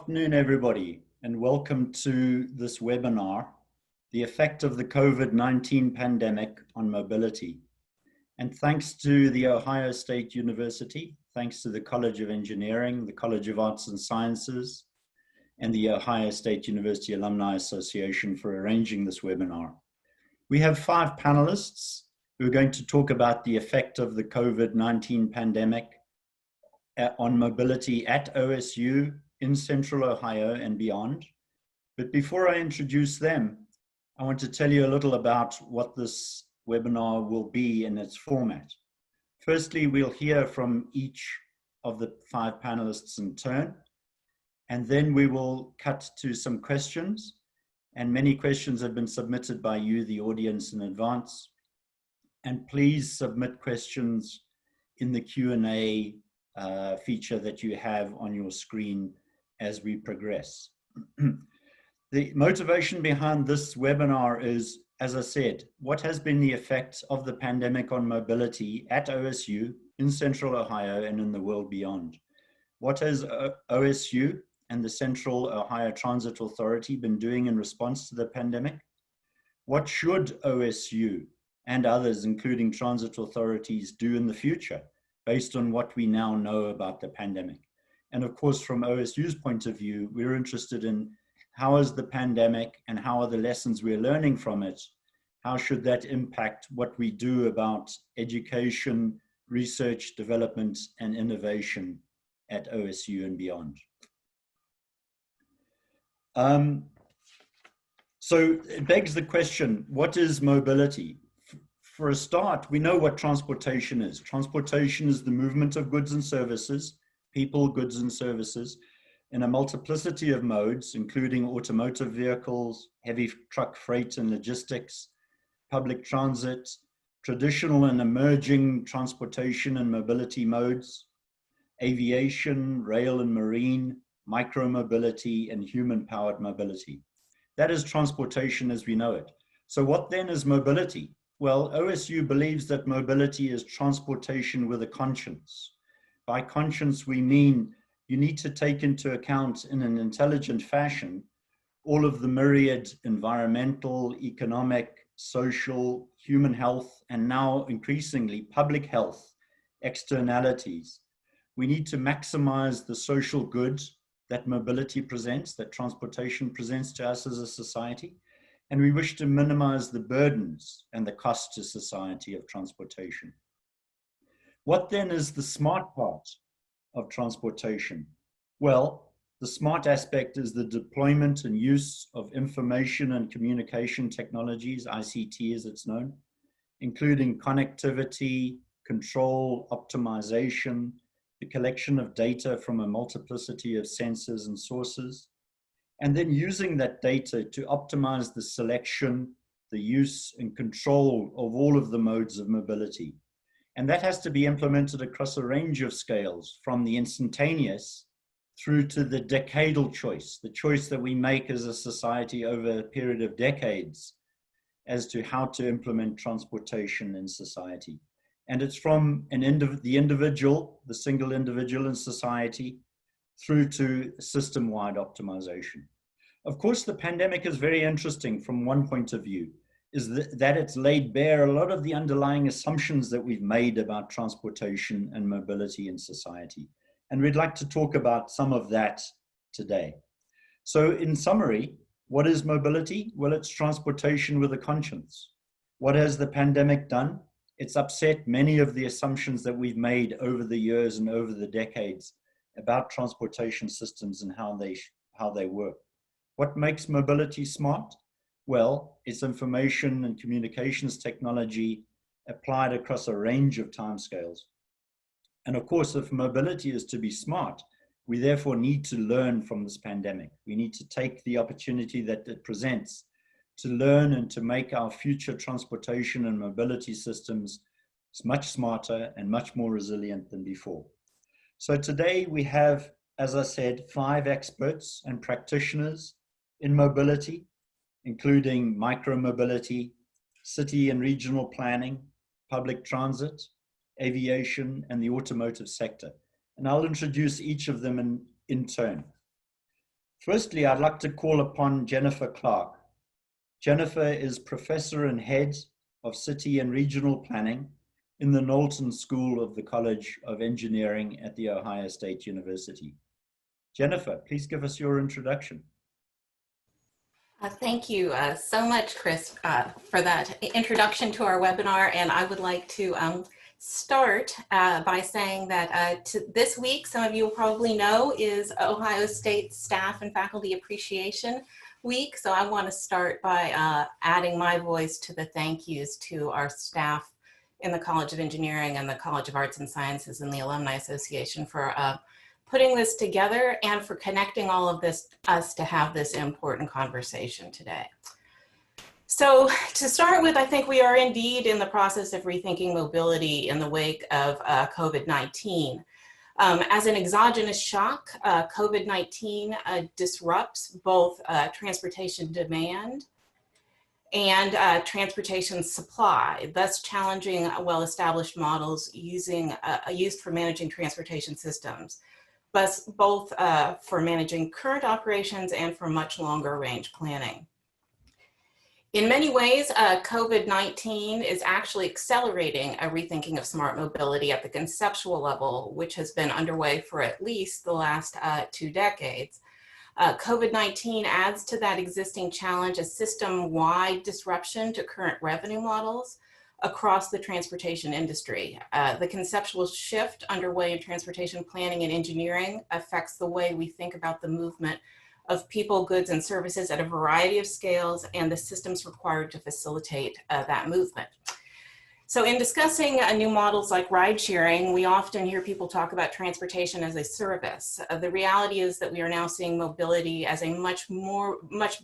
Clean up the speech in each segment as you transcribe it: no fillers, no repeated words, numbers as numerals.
afternoon, everybody, and welcome to this webinar, The Effect of the COVID-19 Pandemic on Mobility. And thanks to the Ohio State University, thanks to the College of Engineering, the College of Arts and Sciences, and the Ohio State University Alumni Association for arranging this webinar. We have 5 panelists who are going to talk about the effect of the COVID-19 pandemic on mobility at OSU, in Central Ohio and beyond. But before I introduce them, I want to tell you a little about what this webinar will be in its format. Firstly, we'll hear from each of the 5 panelists in turn, and then we will cut to some questions, and many questions have been submitted by you, the audience, in advance. And please submit questions in the Q&A feature that you have on your screen as we progress. The motivation behind this webinar is, as I said, what has been the effect of the pandemic on mobility at OSU, in Central Ohio, and in the world beyond? What has OSU and the Central Ohio Transit Authority been doing in response to the pandemic? What should OSU and others, including transit authorities, do in the future based on what we now know about the pandemic? And of course, from OSU's point of view, we're interested in how is the pandemic and how are the lessons we're learning from it? How should that impact what we do about education, research, development, and innovation at OSU and beyond? So it begs the question, what is mobility? For a start, we know what transportation is. Transportation is the movement of goods and services, people, goods, and services, in a multiplicity of modes, including automotive vehicles, heavy truck freight and logistics, public transit, traditional and emerging transportation and mobility modes, aviation, rail and marine, micromobility, and human-powered mobility. That is transportation as we know it. So what then is mobility? Well, OSU believes that mobility is transportation with a conscience. By conscience, we mean you need to take into account in an intelligent fashion all of the myriad environmental, economic, social, human health, and now increasingly public health externalities. We need to maximize the social good that mobility presents, that transportation presents to us as a society. And we wish to minimize the burdens and the cost to society of transportation. What then is the smart part of transportation? Well, the smart aspect is the deployment and use of information and communication technologies, ICT as it's known, including connectivity, control, optimization, the collection of data from a multiplicity of sensors and sources, and then using that data to optimize the selection, the use and control of all of the modes of mobility. And that has to be implemented across a range of scales, from the instantaneous through to the decadal choice, the choice that we make as a society over a period of decades as to how to implement transportation in society. And it's from the individual, the single individual in society, through to system-wide optimization. Of course, the pandemic is very interesting from one point of view, is that it's laid bare a lot of the underlying assumptions that we've made about transportation and mobility in society. And we'd like to talk about some of that today. So in summary, what is mobility? Well, it's transportation with a conscience. What has the pandemic done? It's upset many of the assumptions that we've made over the years and over the decades about transportation systems and how they work. What makes mobility smart? Well, it's information and communications technology applied across a range of timescales. And of course, if mobility is to be smart, we therefore need to learn from this pandemic. We need to take the opportunity that it presents to learn and to make our future transportation and mobility systems much smarter and much more resilient than before. So today we have, as I said, 5 experts and practitioners in mobility, including micromobility, city and regional planning, public transit, aviation, and the automotive sector. And I'll introduce each of them in turn. Firstly, I'd like to call upon Jennifer Clark. Jennifer is Professor and Head of City and Regional Planning in the Knowlton School of the College of Engineering at The Ohio State University. Jennifer, please give us your introduction. Thank you so much, Chris, for that introduction to our webinar. And I would like to start by saying that this week, some of you will probably know, is Ohio State Staff and Faculty Appreciation Week. So I want to start by adding my voice to the thank yous to our staff in the College of Engineering and the College of Arts and Sciences and the Alumni Association for putting this together and for connecting all of us to have this important conversation today. So to start with, I think we are indeed in the process of rethinking mobility in the wake of COVID-19. As an exogenous shock, COVID-19 disrupts both transportation demand and transportation supply, thus challenging well-established models used for managing transportation systems, both for managing current operations and for much longer range planning. In many ways, COVID-19 is actually accelerating a rethinking of smart mobility at the conceptual level, which has been underway for at least the last 2 decades. COVID-19 adds to that existing challenge a system-wide disruption to current revenue models across the transportation industry. The conceptual shift underway in transportation planning and engineering affects the way we think about the movement of people, goods, and services at a variety of scales and the systems required to facilitate that movement. So in discussing new models like ride sharing, we often hear people talk about transportation as a service. The reality is that we are now seeing mobility as a much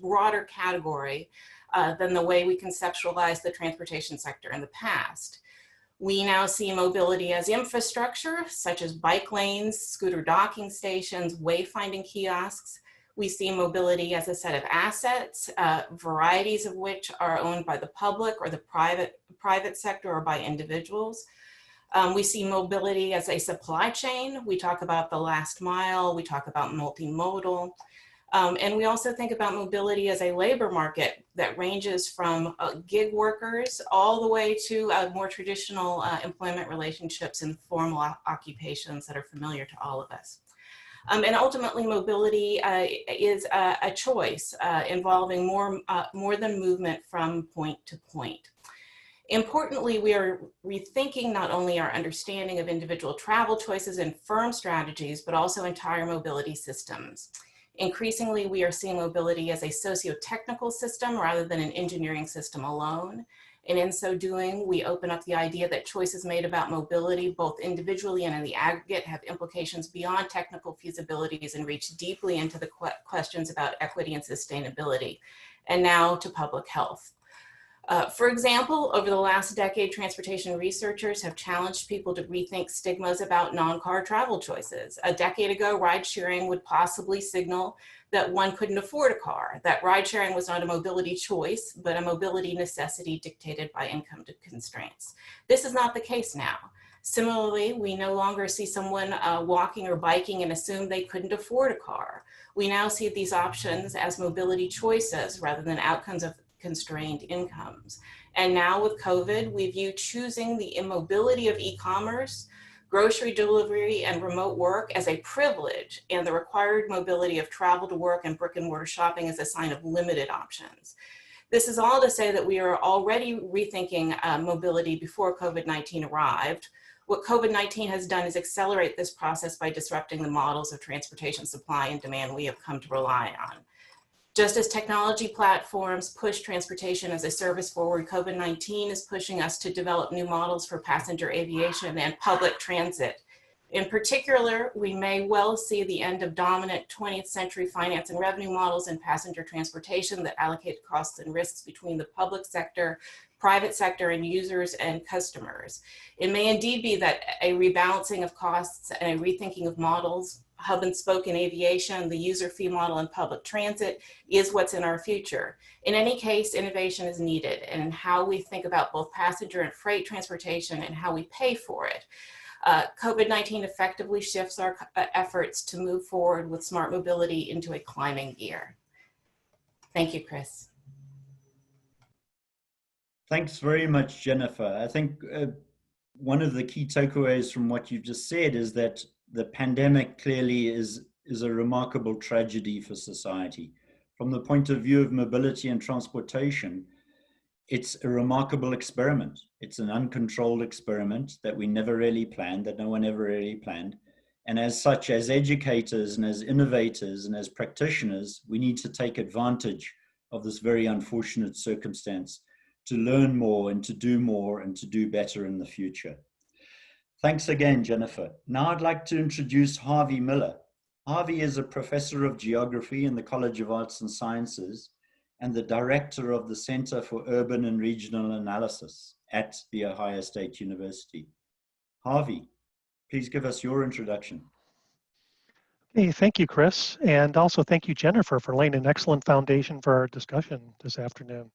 broader category than the way we conceptualized the transportation sector in the past. We now see mobility as infrastructure, such as bike lanes, scooter docking stations, wayfinding kiosks. We see mobility as a set of assets, varieties of which are owned by the public or the private sector or by individuals. We see mobility as a supply chain. We talk about the last mile, we talk about multimodal. And we also think about mobility as a labor market that ranges from gig workers all the way to more traditional employment relationships and formal occupations that are familiar to all of us. And ultimately, mobility is a choice involving more than movement from point to point. Importantly, we are rethinking not only our understanding of individual travel choices and firm strategies, but also entire mobility systems. Increasingly, we are seeing mobility as a socio-technical system rather than an engineering system alone. And in so doing, we open up the idea that choices made about mobility, both individually and in the aggregate, have implications beyond technical feasibilities and reach deeply into the questions about equity and sustainability, and now to public health. For example, over the last decade, transportation researchers have challenged people to rethink stigmas about non-car travel choices. A decade ago, ride sharing would possibly signal that one couldn't afford a car, that ride sharing was not a mobility choice, but a mobility necessity dictated by income constraints. This is not the case now. Similarly, we no longer see someone walking or biking and assume they couldn't afford a car. We now see these options as mobility choices rather than outcomes of constrained incomes. And now with COVID, we view choosing the immobility of e-commerce, grocery delivery, and remote work as a privilege, and the required mobility of travel to work and brick and mortar shopping as a sign of limited options. This is all to say that we are already rethinking mobility before COVID-19 arrived. What COVID-19 has done is accelerate this process by disrupting the models of transportation supply and demand we have come to rely on. Just as technology platforms push transportation as a service forward, COVID-19 is pushing us to develop new models for passenger aviation and public transit. In particular, we may well see the end of dominant 20th century finance and revenue models in passenger transportation that allocate costs and risks between the public sector, private sector, and users and customers. It may indeed be that a rebalancing of costs and a rethinking of models, hub and spoke in aviation, the user fee model in public transit is what's in our future. In any case, innovation is needed in how we think about both passenger and freight transportation and how we pay for it. COVID-19 effectively shifts our efforts to move forward with smart mobility into a climbing gear. Thank you, Chris. Thanks very much, Jennifer. I think one of the key takeaways from what you've just said is that the pandemic clearly is a remarkable tragedy for society. From the point of view of mobility and transportation, it's a remarkable experiment. It's an uncontrolled experiment that we never really planned, that no one ever really planned. And as such, as educators and as innovators and as practitioners, we need to take advantage of this very unfortunate circumstance to learn more and to do better in the future. Thanks again, Jennifer. Now I'd like to introduce Harvey Miller. Harvey is a professor of geography in the College of Arts and Sciences and the director of the Center for Urban and Regional Analysis at The Ohio State University. Harvey, please give us your introduction. Hey, thank you, Chris. And also thank you, Jennifer, for laying an excellent foundation for our discussion this afternoon.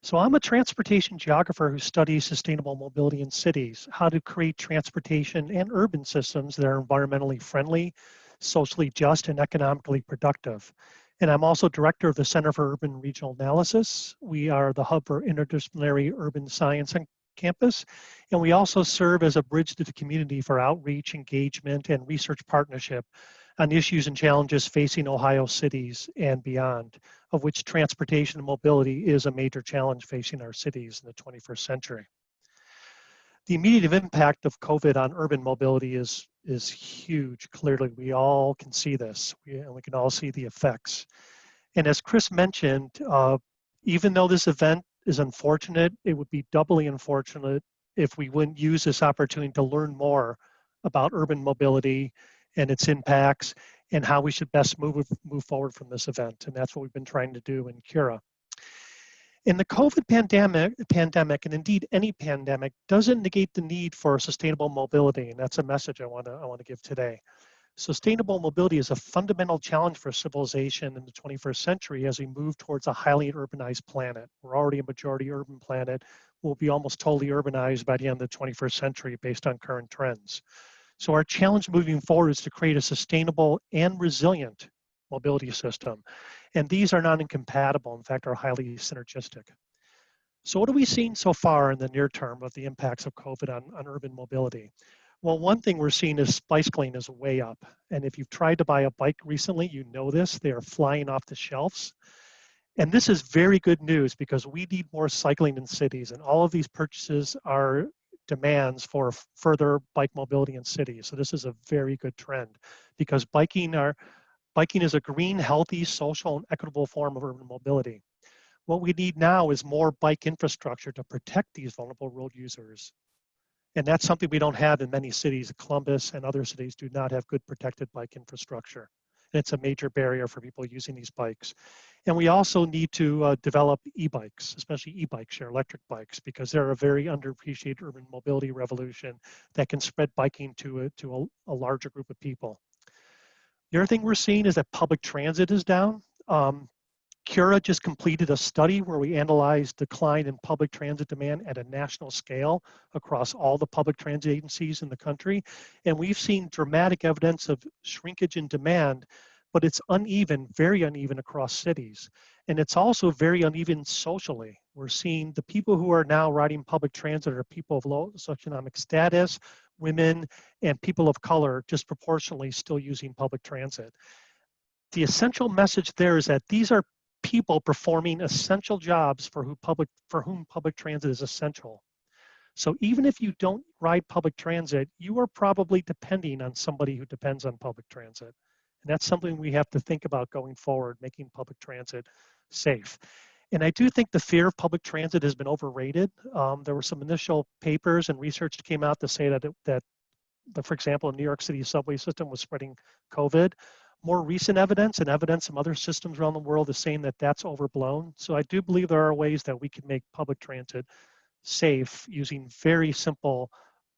So I'm a transportation geographer who studies sustainable mobility in cities, how to create transportation and urban systems that are environmentally friendly, socially just, and economically productive. And I'm also director of the Center for Urban and Regional Analysis. We are the hub for interdisciplinary urban science on campus. And we also serve as a bridge to the community for outreach, engagement, and research partnership on issues and challenges facing Ohio cities and beyond, of which transportation and mobility is a major challenge facing our cities in the 21st century. The immediate impact of COVID on urban mobility is huge. Clearly, we all can see this, and we can all see the effects. And as Chris mentioned, even though this event is unfortunate, it would be doubly unfortunate if we wouldn't use this opportunity to learn more about urban mobility and its impacts and how we should best move forward from this event. And that's what we've been trying to do in Kota. In the COVID pandemic, and indeed any pandemic, doesn't negate the need for sustainable mobility, and that's a message I want to give today. Sustainable mobility is a fundamental challenge for civilization in the 21st century as we move towards a highly urbanized planet. We're already a majority urban planet. We'll be almost totally urbanized by the end of the 21st century based on current trends. So our challenge moving forward is to create a sustainable and resilient mobility system. And these are not incompatible, in fact, are highly synergistic. So what have we seen so far in the near term of the impacts of COVID on urban mobility? Well, one thing we're seeing is bicycling is way up. And if you've tried to buy a bike recently, you know this, they are flying off the shelves. And this is very good news because we need more cycling in cities, and all of these purchases are demands for further bike mobility in cities. So this is a very good trend because biking is a green, healthy, social, and equitable form of urban mobility. What we need now is more bike infrastructure to protect these vulnerable road users. And that's something we don't have in many cities. Columbus and other cities do not have good protected bike infrastructure. And it's a major barrier for people using these bikes. And we also need to develop e-bikes, especially e-bike share, electric bikes, because they're a very underappreciated urban mobility revolution that can spread biking to a larger group of people. The other thing we're seeing is that public transit is down. Kota just completed a study where we analyzed decline in public transit demand at a national scale across all the public transit agencies in the country. And we've seen dramatic evidence of shrinkage in demand, but it's uneven, very uneven across cities. And it's also very uneven socially. We're seeing the people who are now riding public transit are people of low socioeconomic status, women, and people of color disproportionately still using public transit. The essential message there is that these are people performing essential jobs for whom public transit is essential. So even if you don't ride public transit, you are probably depending on somebody who depends on public transit. And that's something we have to think about going forward, making public transit safe. And I do think the fear of public transit has been overrated. There were some initial papers and research that came out to say that for example, New York City subway system was spreading COVID. More recent evidence and evidence from other systems around the world is saying that that's overblown. So I do believe there are ways that we can make public transit safe using very simple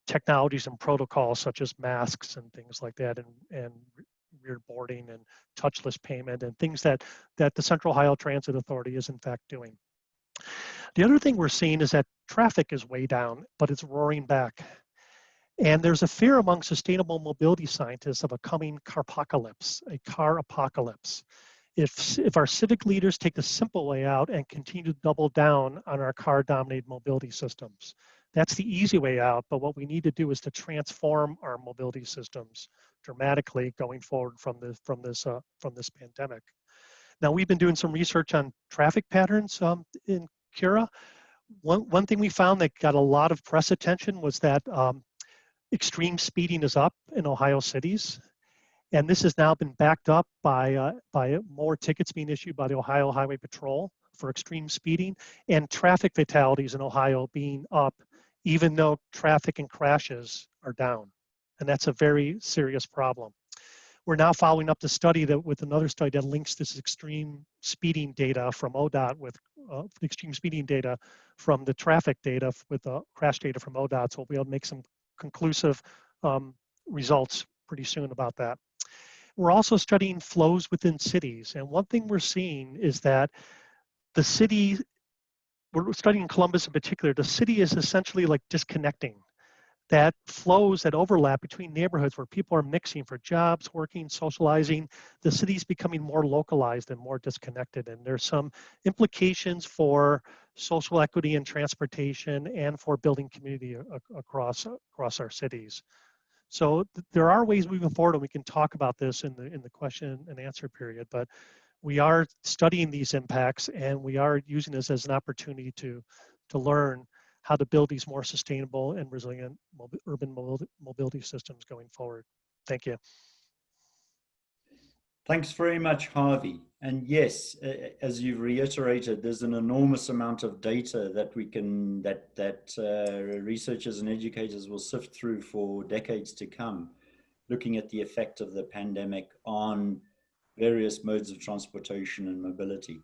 technologies and protocols such as masks and things like that, and rear boarding and touchless payment and things that the Central Ohio Transit Authority is in fact doing. The other thing we're seeing is that traffic is way down, but it's roaring back. And there's a fear among sustainable mobility scientists of a coming carpocalypse, a car apocalypse. If our civic leaders take the simple way out and continue to double down on our car-dominated mobility systems. That's the easy way out, but what we need to do is to transform our mobility systems dramatically going forward from this pandemic. Now, we've been doing some research on traffic patterns in Kura. One thing we found that got a lot of press attention was that extreme speeding is up in Ohio cities. And this has now been backed up by more tickets being issued by the Ohio Highway Patrol for extreme speeding, and traffic fatalities in Ohio being up, even though traffic and crashes are down. And that's a very serious problem. We're now following up the study with another study that links this extreme speeding data from ODOT with extreme speeding data from the traffic data with the crash data from ODOT. So we'll be able to make some conclusive results pretty soon about that. We're also studying flows within cities. And one thing we're seeing is that the city, we're studying Columbus in particular, the city is essentially like disconnecting. That flows that overlap between neighborhoods where people are mixing for jobs, working, socializing, the city's becoming more localized and more disconnected. And there's some implications for social equity and transportation and for building community across our cities. So there are ways moving forward, and we can talk about this in the question and answer period, but we are studying these impacts, and we are using this as an opportunity to learn how to build these more sustainable and resilient urban mobility systems going forward. Thank you. Thanks very much, Harvey. And yes, as you've reiterated, there's an enormous amount of data that we can, that researchers and educators will sift through for decades to come, looking at the effect of the pandemic on various modes of transportation and mobility.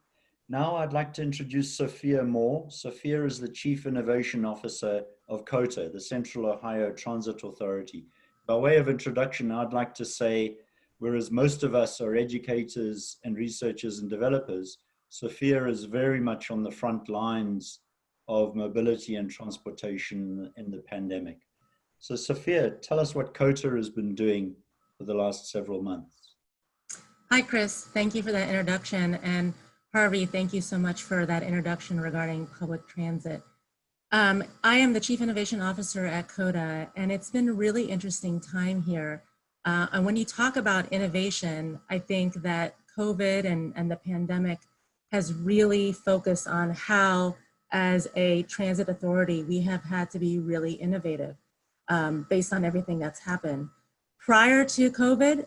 Now I'd like to introduce Sophia Moore. Sophia is the Chief Innovation Officer of Kota, the Central Ohio Transit Authority. By way of introduction, I'd like to say, whereas most of us are educators and researchers and developers, Sophia is very much on the front lines of mobility and transportation in the pandemic. So Sophia, tell us what Kota has been doing for the last several months. Hi, Chris. Thank you for that introduction. And Harvey, thank you so much for that introduction regarding public transit. I am the Chief Innovation Officer at Kota, and it's been a really interesting time here. And when you talk about innovation, I think that COVID and the pandemic has really focused on how, as a transit authority, we have had to be really innovative based on everything that's happened. Prior to COVID,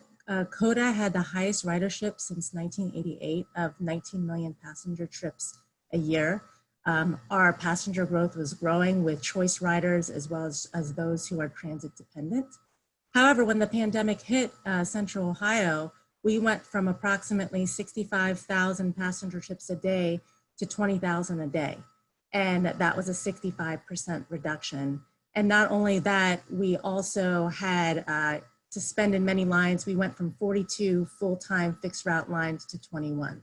Kota had the highest ridership since 1988 of 19 million passenger trips a year. Our passenger growth was growing with choice riders as well as those who are transit dependent. However, when the pandemic hit Central Ohio, we went from approximately 65,000 passenger trips a day to 20,000 a day. And that was a 65% reduction. And not only that, we also had suspended many lines. We went from 42 full-time fixed route lines to 21.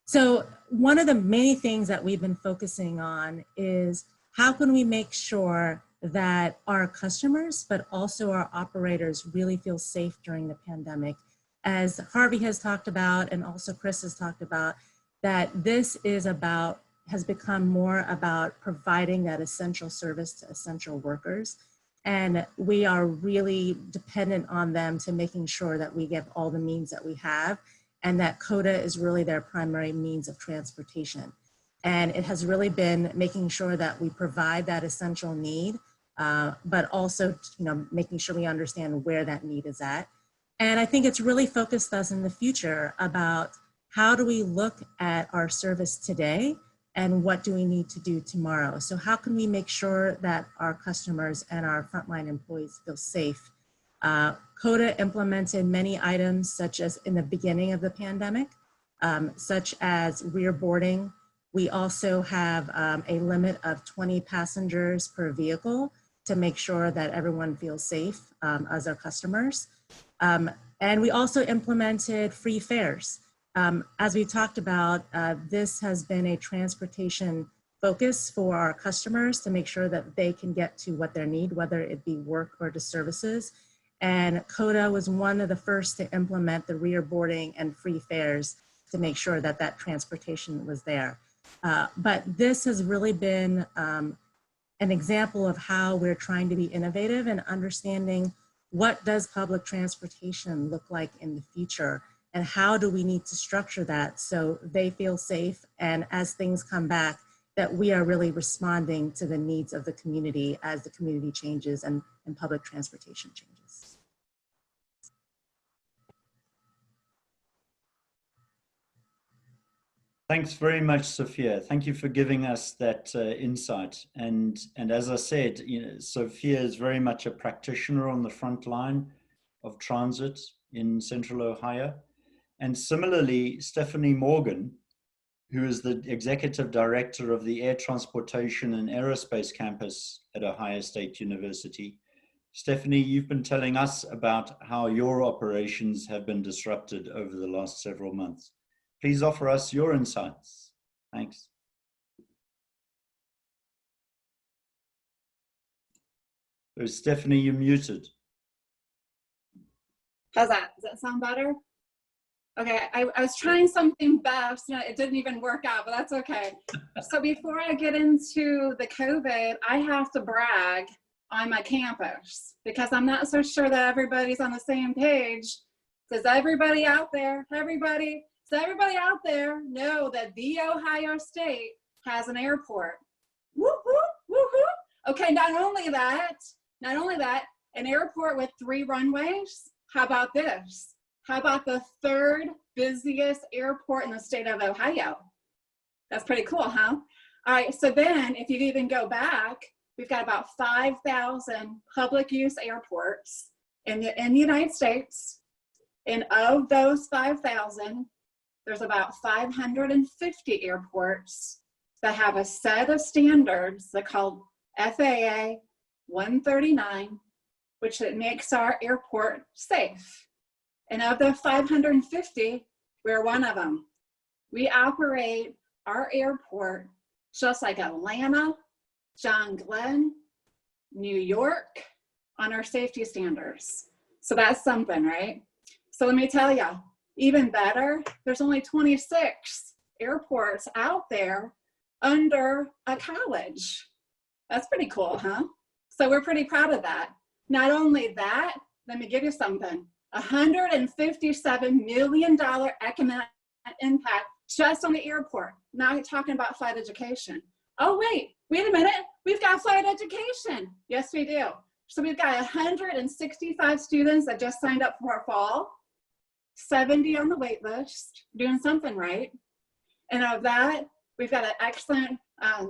So one of the main things that we've been focusing on is how can we make sure that our customers, but also our operators really feel safe during the pandemic. As Harvey has talked about, and also Chris has talked about, that this has become more about providing that essential service to essential workers. And we are really dependent on them to making sure that we get all the means that we have, and that Kota is really their primary means of transportation. And it has really been making sure that we provide that essential need, but also making sure we understand where that need is at. And I think it's really focused us in the future about how do we look at our service today and what do we need to do tomorrow? So how can we make sure that our customers and our frontline employees feel safe? Kota implemented many items such as in the beginning of the pandemic, such as rear boarding. We also have a limit of 20 passengers per vehicle to make sure that everyone feels safe as our customers. And we also implemented free fares. As we talked about, this has been a transportation focus for our customers to make sure that they can get to what their need, whether it be work or to services. And Kota was one of the first to implement the rear boarding and free fares to make sure that that transportation was there. But this has really been an example of how we're trying to be innovative and understanding what does public transportation look like in the future, and how do we need to structure that so they feel safe, and as things come back, that we are really responding to the needs of the community as the community changes and public transportation changes. Thanks very much, Sophia. Thank you for giving us that insight. And as I said, Sophia is very much a practitioner on the front line of transit in Central Ohio. And similarly, Stephanie Morgan, who is the Executive Director of the Air Transportation and Aerospace Campus at Ohio State University. Stephanie, you've been telling us about how your operations have been disrupted over the last several months. Please offer us your insights. Thanks. So Stephanie, you're muted. How's that? Does that sound better? Okay, I was trying something best, it didn't even work out, but that's okay. So before I get into the COVID, I have to brag on my campus because I'm not so sure that everybody's on the same page. Does everybody out there know that the Ohio State has an airport? Woo woo, woo woo. Okay, not only that, an airport with 3 runways. How about this? How about the 3rd busiest airport in the state of Ohio? That's pretty cool, huh? All right, so then if you even go back, we've got about 5,000 public use airports in the United States. And of those 5,000, there's about 550 airports that have a set of standards that are called FAA 139, which makes our airport safe. And of the 550, we're one of them. We operate our airport just like Atlanta, John Glenn, New York on our safety standards. So that's something, right? So let me tell you, even better, there's only 26 airports out there under a college. That's pretty cool, huh? So we're pretty proud of that. Not only that, let me give you something. $157 million economic impact just on the airport. Now you're talking about flight education. Oh, wait a minute. We've got flight education. Yes, we do. So we've got 165 students that just signed up for our fall, 70 on the wait list, doing something right. And of that, we've got an excellent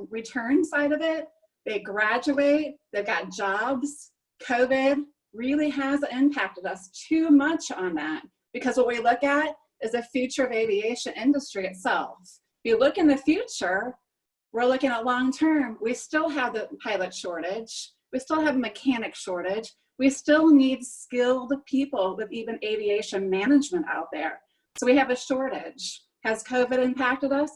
return side of it. They graduate, they've got jobs. COVID really has impacted us too much on that because what we look at is the future of aviation industry itself. If you look in the future, we're looking at long term. We still have the pilot shortage. We still have a mechanic shortage. We still need skilled people with even aviation management out there. So we have a shortage. Has COVID impacted us?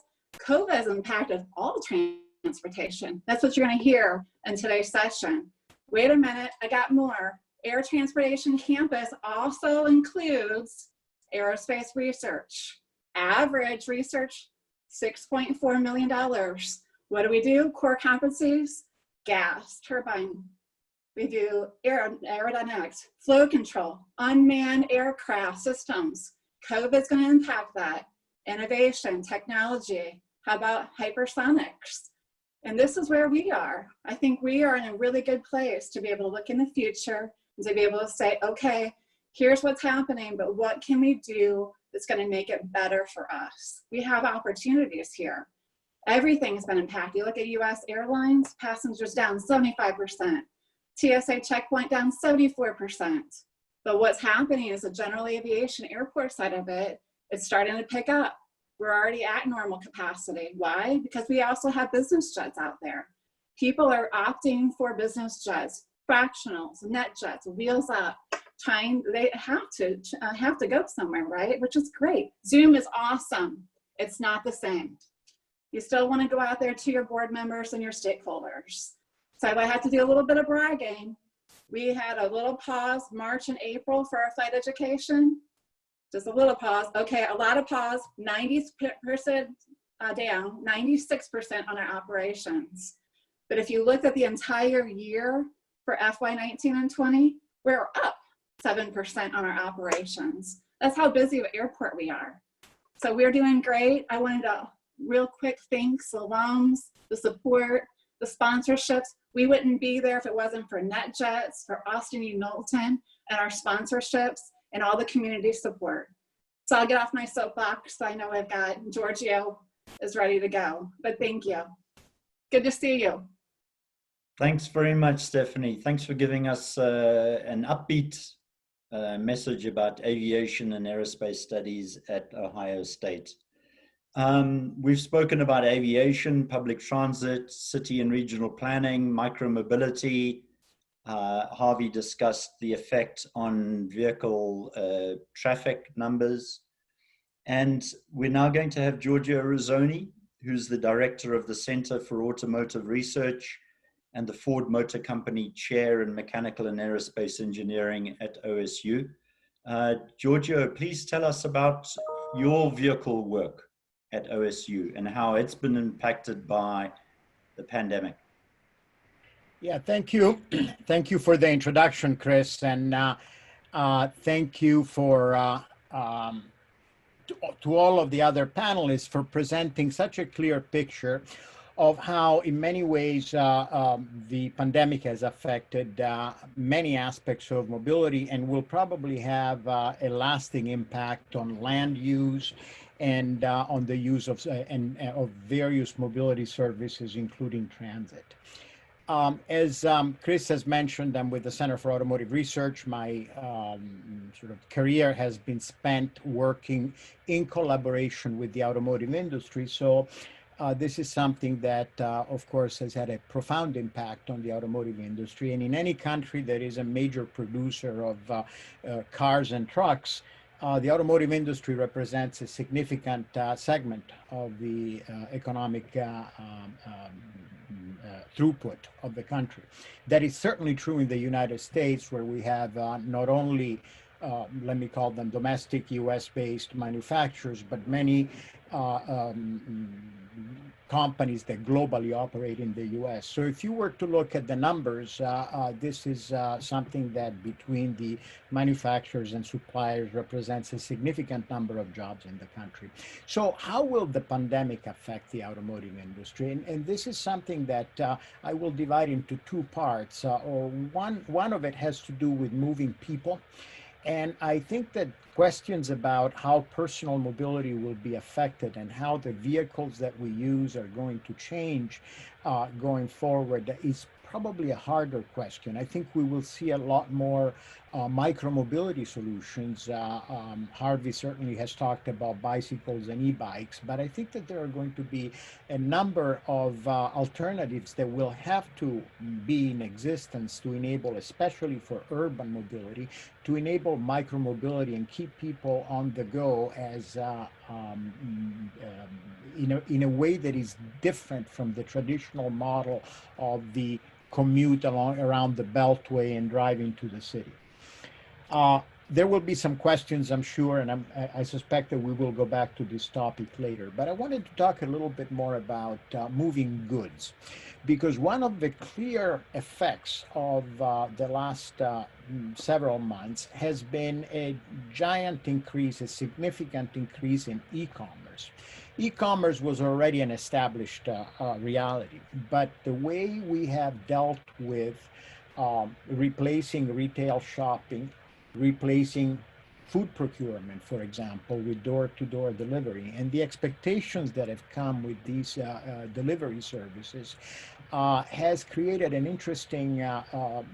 COVID has impacted all transportation. That's what you're going to hear in today's session. Wait a minute, I got more. Air Transportation Campus also includes aerospace research. Average research, $6.4 million. What do? Core competencies, gas, turbine. We do aerodynamics, flow control, unmanned aircraft systems. COVID's going to impact that. Innovation, technology. How about hypersonics? And this is where we are. I think we are in a really good place to be able to look in the future and to be able to say, okay, here's what's happening, but what can we do that's going to make it better for us? We have opportunities here. Everything's been impacted. You look at US airlines, passengers down 75%. TSA checkpoint down 74%. But what's happening is the general aviation airport side of it, it's starting to pick up. We're already at normal capacity. Why? Because we also have business jets out there. People are opting for business jets, fractionals, net jets, wheels up, they have to go somewhere, right? Which is great. Zoom is awesome. It's not the same. You still want to go out there to your board members and your stakeholders. So if I had to do a little bit of bragging, we had a little pause March and April for our flight education. Just a little pause. Okay, a lot of pause, 90% down, 96% on our operations. But if you looked at the entire year for FY19 and 20, we're up 7% on our operations. That's how busy of an airport we are. So we're doing great. I wanted to real quick thank the alums, the support, the sponsorships. We wouldn't be there if it wasn't for NetJets, for Austin U. Knowlton, and our sponsorships and all the community support. So I'll get off my soapbox. I know I've got Giorgio is ready to go, but thank you. Good to see you. Thanks very much, Stephanie. Thanks for giving us an upbeat message about aviation and aerospace studies at Ohio State. We've spoken about aviation, public transit, city and regional planning, micromobility. Harvey discussed the effect on vehicle traffic numbers. And we're now going to have Giorgio Rizzoni, who's the director of the Center for Automotive Research and the Ford Motor Company Chair in Mechanical and Aerospace Engineering at OSU. Giorgio, please tell us about your vehicle work at OSU and how it's been impacted by the pandemic. Yeah, thank you. Thank you for the introduction, Chris, and thank you for to all of the other panelists for presenting such a clear picture of how, in many ways, the pandemic has affected many aspects of mobility and will probably have a lasting impact on land use and on the use of various mobility services, including transit. As Chris has mentioned, I'm with the Center for Automotive Research. My sort of career has been spent working in collaboration with the automotive industry. So this is something that, of course, has had a profound impact on the automotive industry. And in any country that is a major producer of cars and trucks, the automotive industry represents a significant segment of the economic throughput of the country. That is certainly true in the United States, where we have not only, let me call them domestic US-based manufacturers, but many companies that globally operate in the US. So if you were to look at the numbers, this is something that between the manufacturers and suppliers represents a significant number of jobs in the country. So how will the pandemic affect the automotive industry? And this is something that I will divide into two parts. One of it has to do with moving people. And I think that questions about how personal mobility will be affected and how the vehicles that we use are going to change going forward is probably a harder question. I think we will see a lot more micromobility solutions. Harvey certainly has talked about bicycles and e-bikes, but I think that there are going to be a number of alternatives that will have to be in existence to enable, especially for urban mobility, to enable micromobility and keep people on the go as in a way that is different from the traditional model of the commute around the Beltway and driving to the city. There will be some questions, I'm sure, and I suspect that we will go back to this topic later. But I wanted to talk a little bit more about moving goods, because one of the clear effects of the last several months has been a giant increase, a significant increase in e-commerce. E-commerce was already an established reality, but the way we have dealt with replacing retail shopping, replacing food procurement, for example, with door-to-door delivery, and the expectations that have come with these delivery services has created an interesting or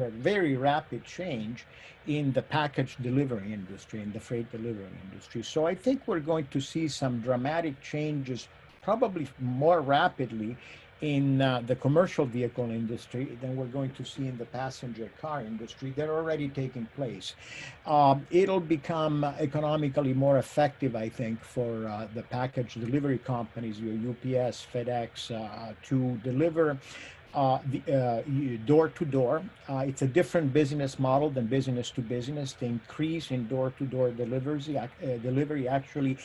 a very rapid change in the package delivery industry, in the freight delivery industry. So I think we're going to see some dramatic changes, probably more rapidly, in the commercial vehicle industry than we're going to see in the passenger car industry. They're already taking place. It'll become economically more effective, I think, for the package delivery companies, your UPS, FedEx, to deliver door to door. It's a different business model than business to business. The increase in door to door delivery actually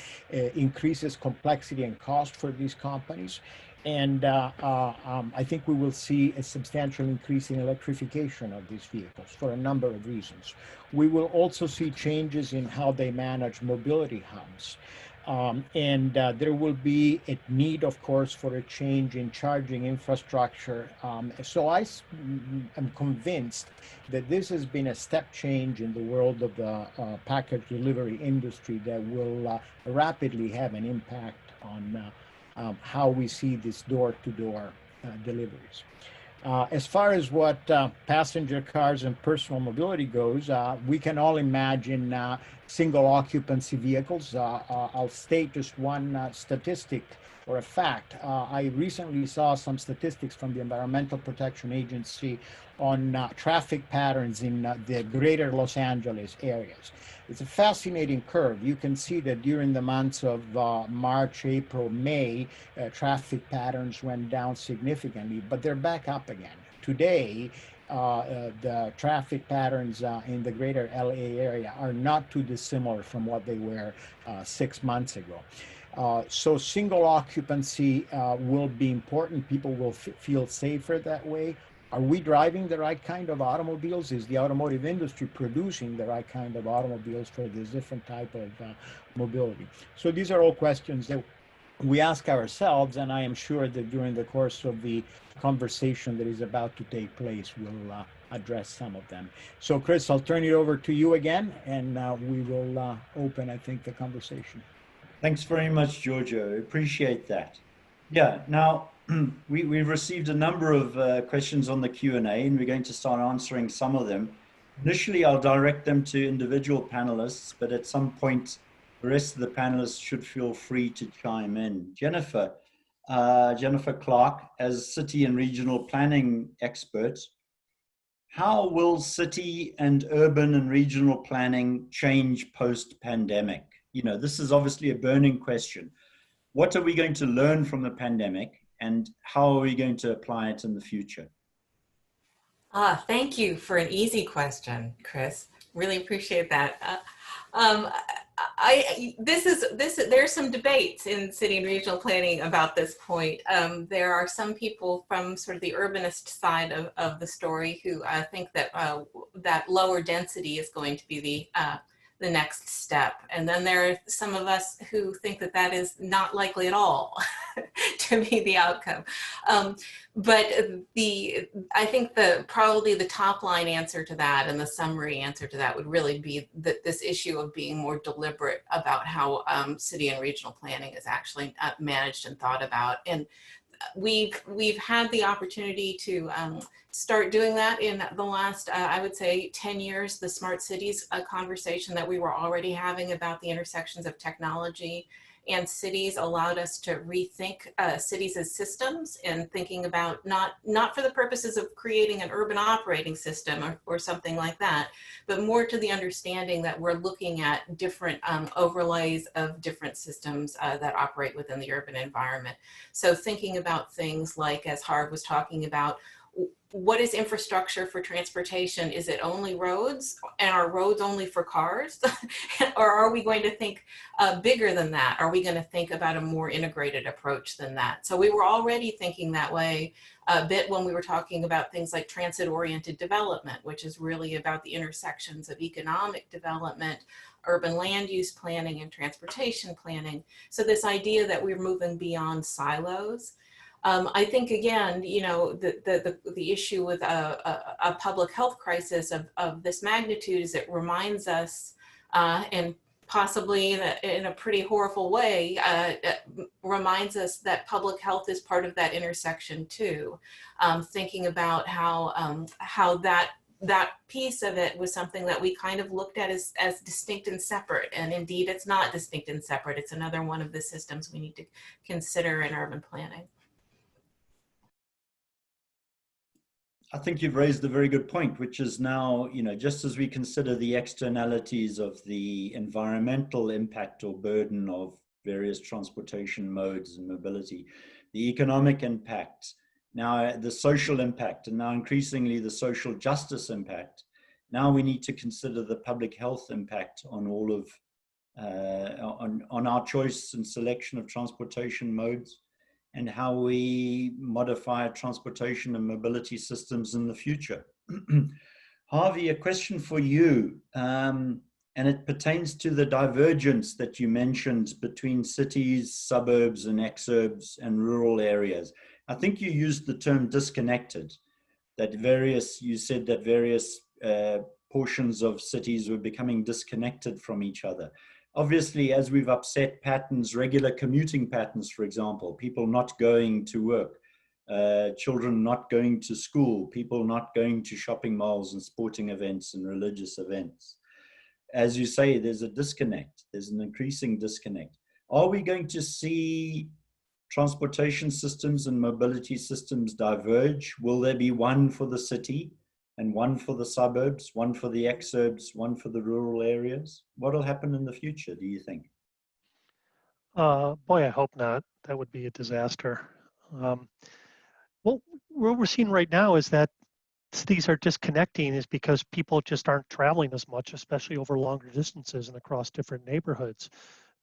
increases complexity and cost for these companies. And I think we will see a substantial increase in electrification of these vehicles for a number of reasons. We will also see changes in how they manage mobility hubs. There will be a need, of course, for a change in charging infrastructure. So am convinced that this has been a step change in the world of the package delivery industry that will rapidly have an impact on how we see this door-to-door deliveries. As far as what passenger cars and personal mobility goes, we can all imagine single occupancy vehicles. I'll state just one statistic or a fact. I recently saw some statistics from the Environmental Protection Agency on traffic patterns in the greater Los Angeles areas. It's a fascinating curve. You can see that during the months of March, April, May, traffic patterns went down significantly, but they're back up again. Today, the traffic patterns in the greater LA area are not too dissimilar from what they were 6 months ago. So single occupancy will be important. People will feel safer that way. Are we driving the right kind of automobiles? Is the automotive industry producing the right kind of automobiles for this different type of mobility? So these are all questions that we ask ourselves, and I am sure that during the course of the conversation that is about to take place, we'll address some of them. So Chris, I'll turn it over to you again, and we will open, I think, the conversation. Thanks very much, Giorgio. Appreciate that. Yeah, now we've received a number of questions on the Q&A, and we're going to start answering some of them. Initially, I'll direct them to individual panelists, but at some point, the rest of the panelists should feel free to chime in. Jennifer Clark, as city and regional planning expert, how will city and urban and regional planning change post-pandemic? You know, this is obviously a burning question. What are we going to learn from the pandemic, and how are we going to apply it in the future? Thank you for an easy question, Chris. Really appreciate that. There's some debates in city and regional planning about this point. There are some people from sort of the urbanist side of the story who think that that lower density is going to be the next step. And then there are some of us who think that that is not likely at all to be the outcome. But I think probably the top line answer to that and the summary answer to that would really be that this issue of being more deliberate about how city and regional planning is actually managed and thought about. And we've had the opportunity to start doing that in the last, I would say, 10 years. The smart cities conversation that we were already having about the intersections of technology and cities allowed us to rethink cities as systems, and thinking about not for the purposes of creating an urban operating system or something like that, but more to the understanding that we're looking at different overlays of different systems that operate within the urban environment. So thinking about things like, as Harv was talking about, what is infrastructure for transportation? Is it only roads, and are roads only for cars? Or are we going to think bigger than that? Are we going to think about a more integrated approach than that? So we were already thinking that way a bit when we were talking about things like transit-oriented development, which is really about the intersections of economic development, urban land use planning, and transportation planning. So this idea that we're moving beyond silos. I think, again, you know, the issue with a public health crisis of this magnitude is it reminds us, and possibly in a pretty horrible way, reminds us that public health is part of that intersection too. Thinking about how that piece of it was something that we kind of looked at as distinct and separate. And indeed, it's not distinct and separate. It's another one of the systems we need to consider in urban planning. I think you've raised a very good point, which is now, just as we consider the externalities of the environmental impact or burden of various transportation modes and mobility, the economic impact, now the social impact, and now increasingly the social justice impact. Now we need to consider the public health impact on all of, on our choice and selection of transportation modes, and how we modify transportation and mobility systems in the future. Harvey, a question for you, and it pertains to the divergence that you mentioned between cities, suburbs, and exurbs and rural areas. I think you used the term disconnected, you said that various portions of cities were becoming disconnected from each other. Obviously, as we've upset patterns, regular commuting patterns, for example, people not going to work, children not going to school, people not going to shopping malls and sporting events and religious events. As you say, there's a disconnect. There's an increasing disconnect. Are we going to see transportation systems and mobility systems diverge? Will there be one for the city and one for the suburbs, one for the exurbs, one for the rural areas? What will happen in the future, do you think? Boy, I hope not. That would be a disaster. Well, what we're seeing right now is that cities are disconnecting is because people just aren't traveling as much, especially over longer distances and across different neighborhoods.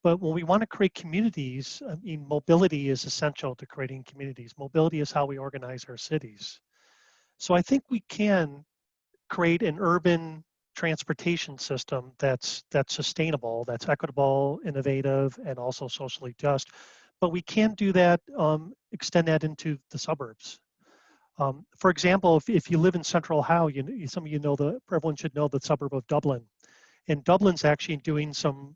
But when we want to create communities, I mean, mobility is essential to creating communities. Mobility is how we organize our cities. So I think we can create an urban transportation system that's sustainable, that's equitable, innovative, and also socially just. But we can do that, extend that into the suburbs. For example, if you live in Central Ohio, some of you know everyone should know the suburb of Dublin. And Dublin's actually doing some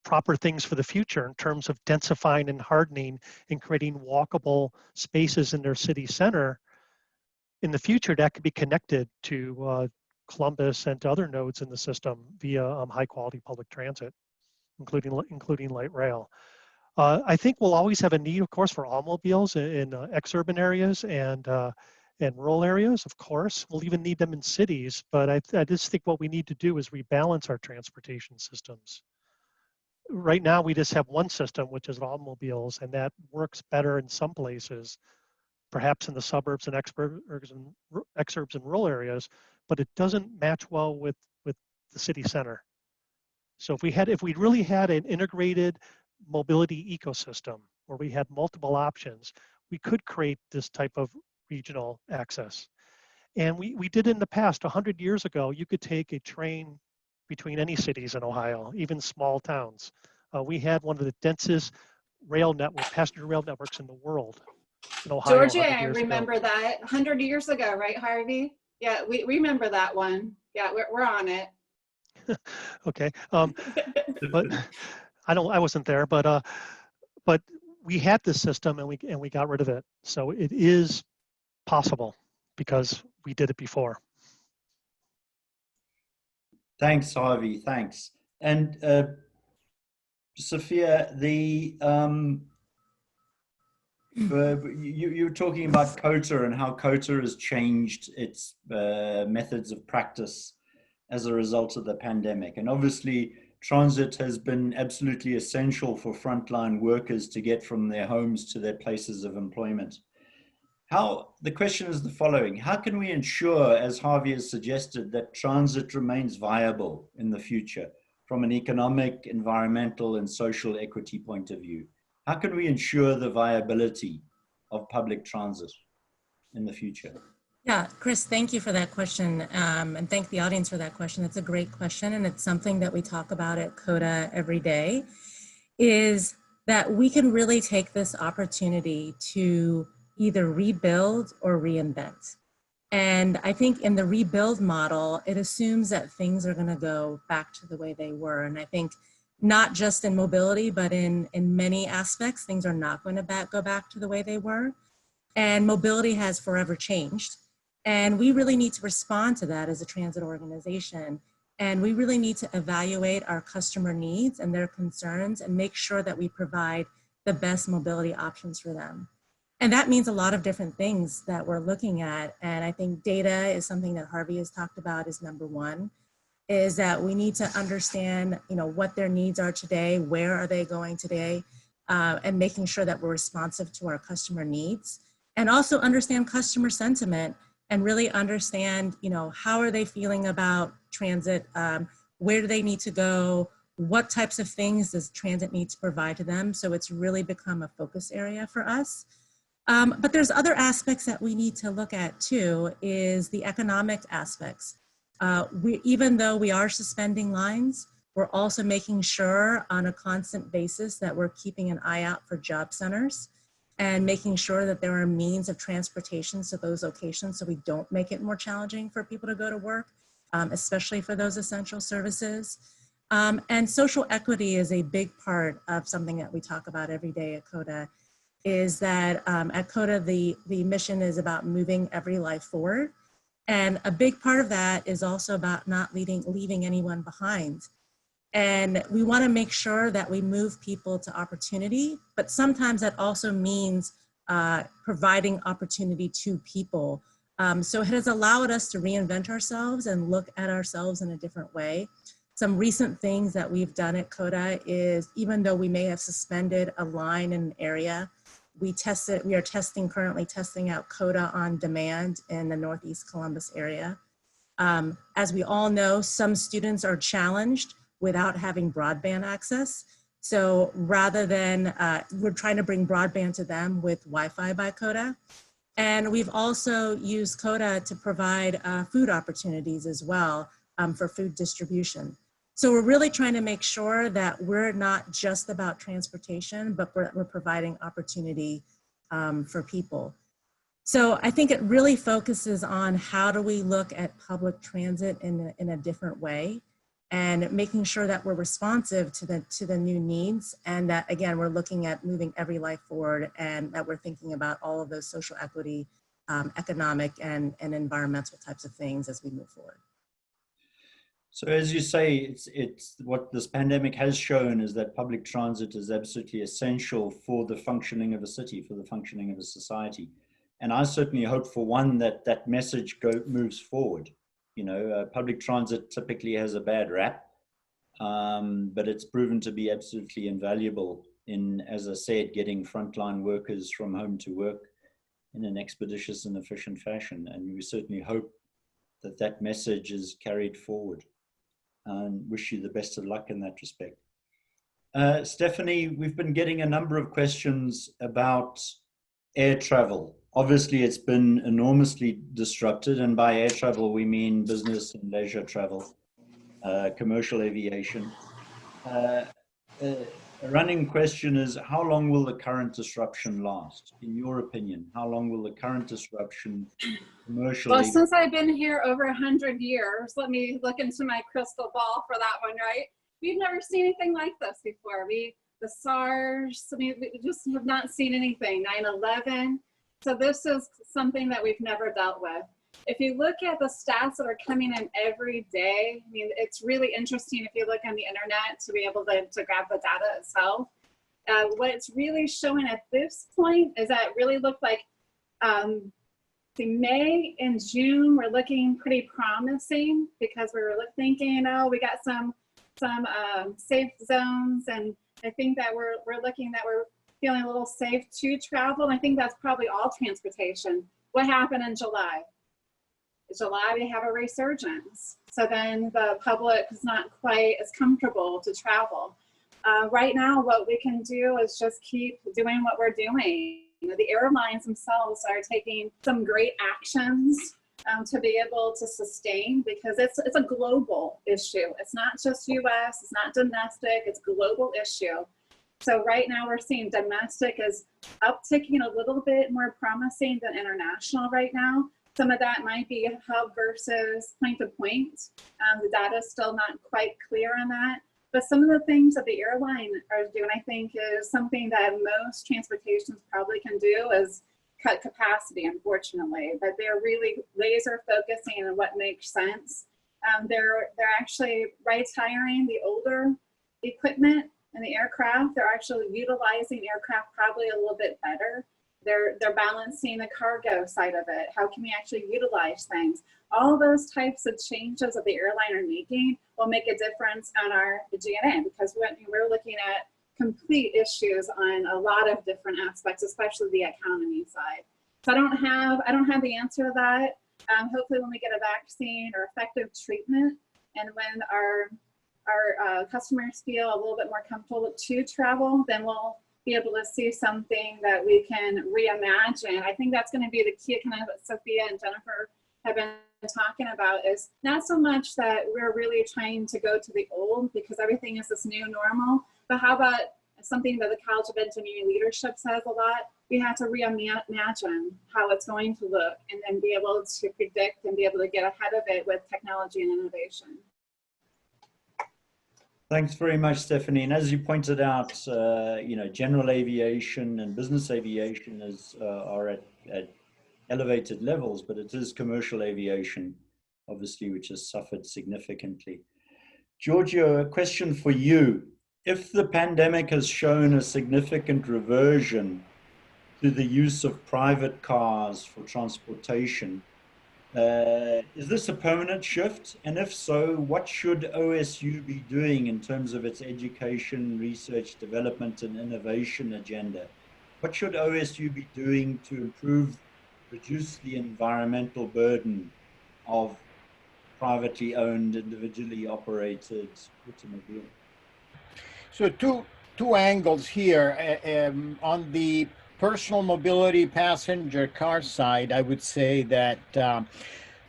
proper things for the future in terms of densifying and hardening and creating walkable spaces in their city center. In the future, that could be connected to Columbus and to other nodes in the system via high quality public transit, including light rail. I think we'll always have a need, of course, for automobiles in exurban areas and rural areas, of course. We'll even need them in cities, but I just think what we need to do is rebalance our transportation systems. Right now, we just have one system, which is automobiles, and that works better in some places, perhaps in the suburbs and exurbs and rural areas, but it doesn't match well with the city center. So if we really had an integrated mobility ecosystem where we had multiple options, we could create this type of regional access. And we did in the past. 100 years ago, you could take a train between any cities in Ohio, even small towns. We had one of the densest passenger rail networks in the world in Ohio. Georgia, I remember that 100 years ago, right, Harvey? Yeah, we remember that one. Yeah, we're on it. Okay, but I wasn't there, but we had this system and we got rid of it. So it is possible because we did it before. Thanks, Harvey. Thanks. And Sophia, you were talking about Kota and how Kota has changed its methods of practice as a result of the pandemic. And obviously, transit has been absolutely essential for frontline workers to get from their homes to their places of employment. The question is the following: how can we ensure, as Harvey has suggested, that transit remains viable in the future from an economic, environmental, and social equity point of view? How can we ensure the viability of public transit in the future? Yeah, Chris, thank you for that question, and thank the audience for that question. It's a great question, and it's something that we talk about at Kota every day, is that we can really take this opportunity to either rebuild or reinvent. And I think in the rebuild model, it assumes that things are going to go back to the way they were. And I think not just in mobility, but in many aspects, things are not going to go back to the way they were. And mobility has forever changed. And we really need to respond to that as a transit organization. And we really need to evaluate our customer needs and their concerns and make sure that we provide the best mobility options for them. And that means a lot of different things that we're looking at. And I think data is something that Harvey has talked about is number one, is that we need to understand, what their needs are today, where are they going today, and making sure that we're responsive to our customer needs, and also understand customer sentiment and really understand, how are they feeling about transit, where do they need to go, what types of things does transit need to provide to them. So it's really become a focus area for us. But there's other aspects that we need to look at too, is the economic aspects. Even though we are suspending lines, we're also making sure on a constant basis that we're keeping an eye out for job centers and making sure that there are means of transportation to those locations so we don't make it more challenging for people to go to work, especially for those essential services. And social equity is a big part of something that we talk about every day at Kota, is that at Kota, the mission is about moving every life forward. And a big part of that is also about not leaving anyone behind. And we want to make sure that we move people to opportunity, but sometimes that also means providing opportunity to people. So it has allowed us to reinvent ourselves and look at ourselves in a different way. Some recent things that we've done at Kota is, even though we may have suspended a line in an area, we are currently testing out Kota on demand in the Northeast Columbus area. As we all know, some students are challenged without having broadband access. So rather than, we're trying to bring broadband to them with Wi-Fi by Kota. And we've also used Kota to provide food opportunities as well for food distribution. So we're really trying to make sure that we're not just about transportation, but we're providing opportunity for people. So I think it really focuses on how do we look at public transit in a different way, and making sure that we're responsive to the new needs, and that, again, we're looking at moving every life forward, and that we're thinking about all of those social equity, economic and environmental types of things as we move forward. So as you say, it's what this pandemic has shown is that public transit is absolutely essential for the functioning of a city, for the functioning of a society. And I certainly hope, for one, that that message moves forward. Public transit typically has a bad rap, but it's proven to be absolutely invaluable in, as I said, getting frontline workers from home to work in an expeditious and efficient fashion. And we certainly hope that that message is carried forward. And wish you the best of luck in that respect. Stephanie, we've been getting a number of questions about air travel. Obviously, it's been enormously disrupted, and by air travel, we mean business and leisure travel, commercial aviation. A running question is, how long will the current disruption last? In your opinion, how long will the current disruption commercially? Well, since I've been here over 100 years, let me look into my crystal ball for that one, right? We've never seen anything like this before. The SARS, we just have not seen anything, 9/11. So this is something that we've never dealt with. If you look at the stats that are coming in every day, I mean, it's really interesting if you look on the internet to be able to grab the data itself. What it's really showing at this point is that it really looked like May and June were looking pretty promising, because we were thinking, oh, we got some safe zones, and I think that we're looking that we're feeling a little safe to travel. And I think that's probably all transportation. What happened in July? In July, we have a resurgence. So then the public is not quite as comfortable to travel. Right now, what we can do is just keep doing what we're doing. The airlines themselves are taking some great actions to be able to sustain, because it's a global issue. It's not just US, it's not domestic, it's a global issue. So right now we're seeing domestic is upticking a little bit more promising than international right now. Some of that might be hub versus point to point. The data is still not quite clear on that. But some of the things that the airline are doing, I think, is something that most transportations probably can do, is cut capacity, unfortunately. But they're really laser focusing on what makes sense. They're actually retiring the older equipment and the aircraft. They're actually utilizing aircraft probably a little bit better They're balancing the cargo side of it. How can we actually utilize things? All those types of changes that the airline are making will make a difference on our G&A, because when we're looking at complete issues on a lot of different aspects, especially the economy side. So I don't have the answer to that. Hopefully when we get a vaccine or effective treatment, and when our customers feel a little bit more comfortable to travel, then we'll be able to see something that we can reimagine. I think that's going to be the key, kind of what Sophia and Jennifer have been talking about, is not so much that we're really trying to go to the old because everything is this new normal, but how about something that the College of Engineering Leadership says a lot? We have to reimagine how it's going to look, and then be able to predict and be able to get ahead of it with technology and innovation. Thanks very much, Stephanie. And as you pointed out, general aviation and business aviation are at elevated levels, but it is commercial aviation, obviously, which has suffered significantly. Giorgio, a question for you. If the pandemic has shown a significant reversion to the use of private cars for transportation, is this a permanent shift? And if so, what should OSU be doing in terms of its education, research, development, and innovation agenda? What should OSU be doing to reduce the environmental burden of privately owned, individually operated automobiles? So two angles here. On the personal mobility passenger car side, I would say that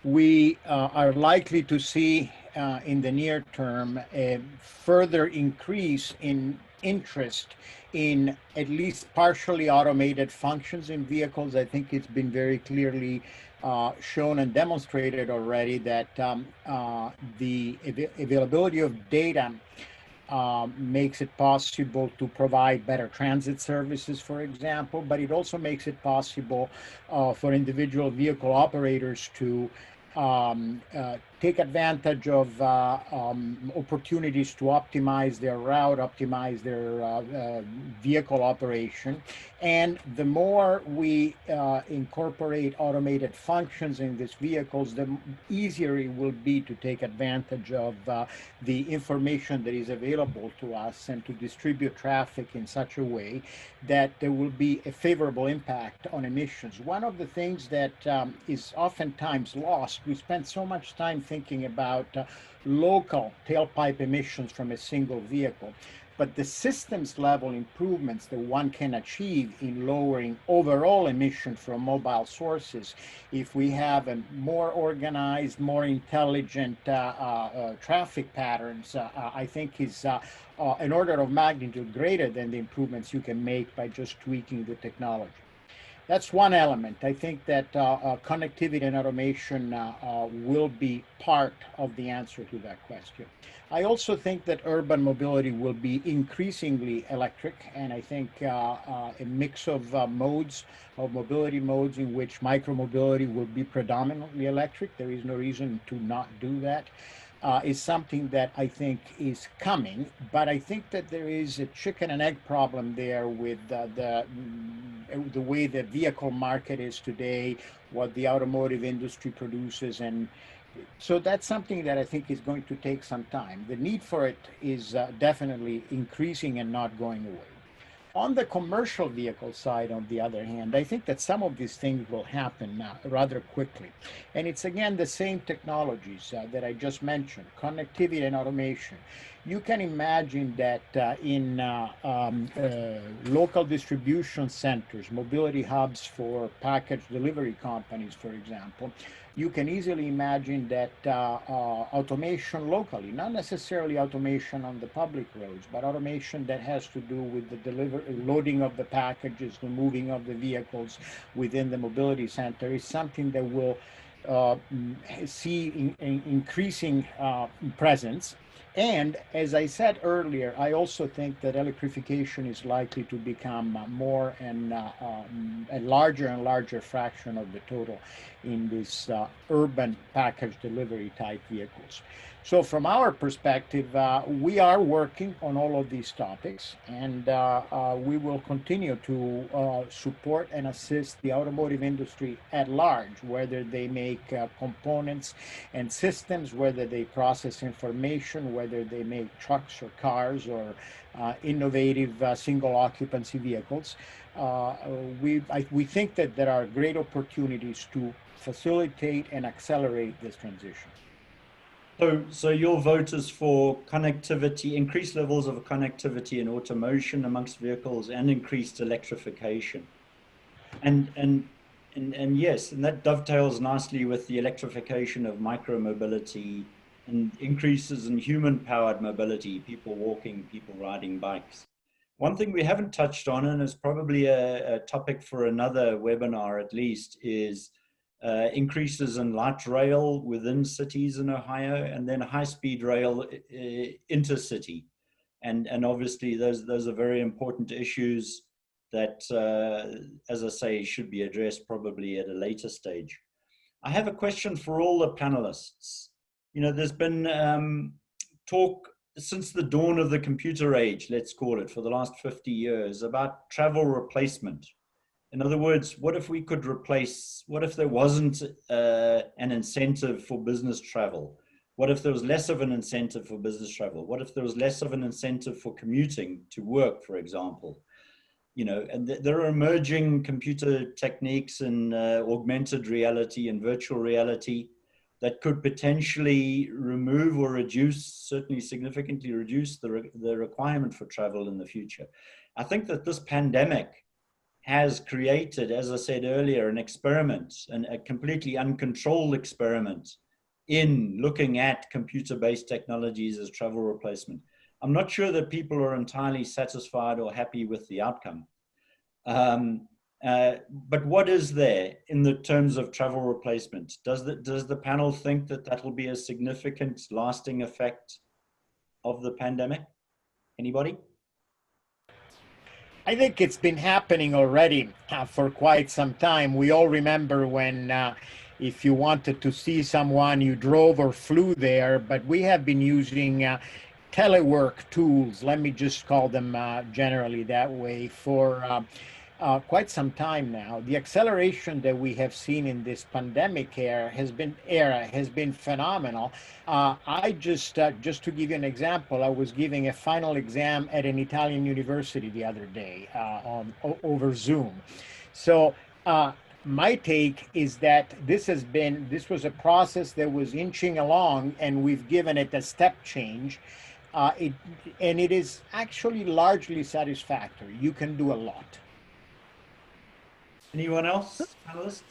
we are likely to see in the near term a further increase in interest in at least partially automated functions in vehicles. I think it's been very clearly shown and demonstrated already that the availability of data makes it possible to provide better transit services, for example, but it also makes it possible for individual vehicle operators to take advantage of opportunities to optimize their route, optimize their vehicle operation. And the more we incorporate automated functions in these vehicles, the easier it will be to take advantage of the information that is available to us and to distribute traffic in such a way that there will be a favorable impact on emissions. One of the things that is oftentimes lost, we spend so much time thinking about local tailpipe emissions from a single vehicle, but the systems level improvements that one can achieve in lowering overall emission from mobile sources, if we have a more organized, more intelligent traffic patterns, I think is an order of magnitude greater than the improvements you can make by just tweaking the technology. That's one element. I think that connectivity and automation will be part of the answer to that question. I also think that urban mobility will be increasingly electric, and I think a mix of modes, of mobility modes in which micromobility will be predominantly electric. There is no reason to not do that. Is something that I think is coming, but I think that there is a chicken and egg problem there with the way the vehicle market is today, what the automotive industry produces, and so that's something that I think is going to take some time. The need for it is definitely increasing and not going away. On the commercial vehicle side, on the other hand, I think that some of these things will happen rather quickly. And it's again the same technologies that I just mentioned, connectivity and automation. You can imagine that in local distribution centers, mobility hubs for package delivery companies, for example, you can easily imagine that automation locally, not necessarily automation on the public roads, but automation that has to do with the loading of the packages, the moving of the vehicles within the mobility center, is something that will see increasing presence. And as I said earlier, I also think that electrification is likely to become more and a larger and larger fraction of the total in these urban package delivery type vehicles. So from our perspective, we are working on all of these topics, and we will continue to support and assist the automotive industry at large, whether they make components and systems, whether they process information, whether they make trucks or cars or innovative single occupancy vehicles. We think that there are great opportunities to facilitate and accelerate this transition. So your vote is for connectivity, increased levels of connectivity and automation amongst vehicles, and increased electrification. And yes, and that dovetails nicely with the electrification of micromobility and increases in human-powered mobility, people walking, people riding bikes. One thing we haven't touched on, and is probably a topic for another webinar at least, is increases in light rail within cities in Ohio, and then high-speed rail intercity. And obviously those are very important issues that, as I say, should be addressed probably at a later stage. I have a question for all the panelists. You know, there's been talk since the dawn of the computer age, let's call it, for the last 50 years, about travel replacement. In other words, what if we could replace, what if there wasn't an incentive for business travel? What if there was less of an incentive for business travel? What if there was less of an incentive for commuting to work, for example? You know, and there are emerging computer techniques and augmented reality and virtual reality that could potentially remove or reduce, certainly significantly reduce the requirement for travel in the future. I think that this pandemic has created, as I said earlier, an experiment, a completely uncontrolled experiment in looking at computer-based technologies as travel replacement. I'm not sure that people are entirely satisfied or happy with the outcome. But what is there in the terms of travel replacement? Does the panel think that that will be a significant lasting effect of the pandemic? Anybody? I think it's been happening already for quite some time. We all remember when if you wanted to see someone, you drove or flew there, but we have been using telework tools, let me just call them generally that way, for quite some time now. The acceleration that we have seen in this pandemic era has been phenomenal. I just to give you an example, I was giving a final exam at an Italian university the other day over Zoom. So my take is that this was a process that was inching along, and we've given it a step change. And it is actually largely satisfactory. You can do a lot. Anyone else, panelists?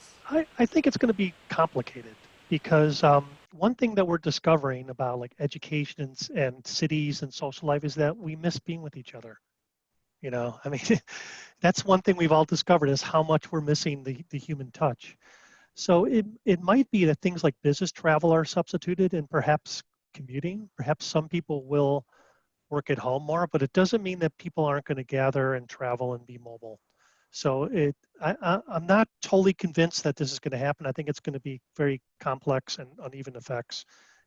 I think it's going to be complicated because one thing that we're discovering about like education and cities and social life is that we miss being with each other. You know, I mean, that's one thing we've all discovered is how much we're missing the human touch. So it might be that things like business travel are substituted and perhaps commuting. Perhaps some people will work at home more, but it doesn't mean that people aren't going to gather and travel and be mobile. So I'm not totally convinced that this is going to happen. I think it's going to be very complex and uneven effects.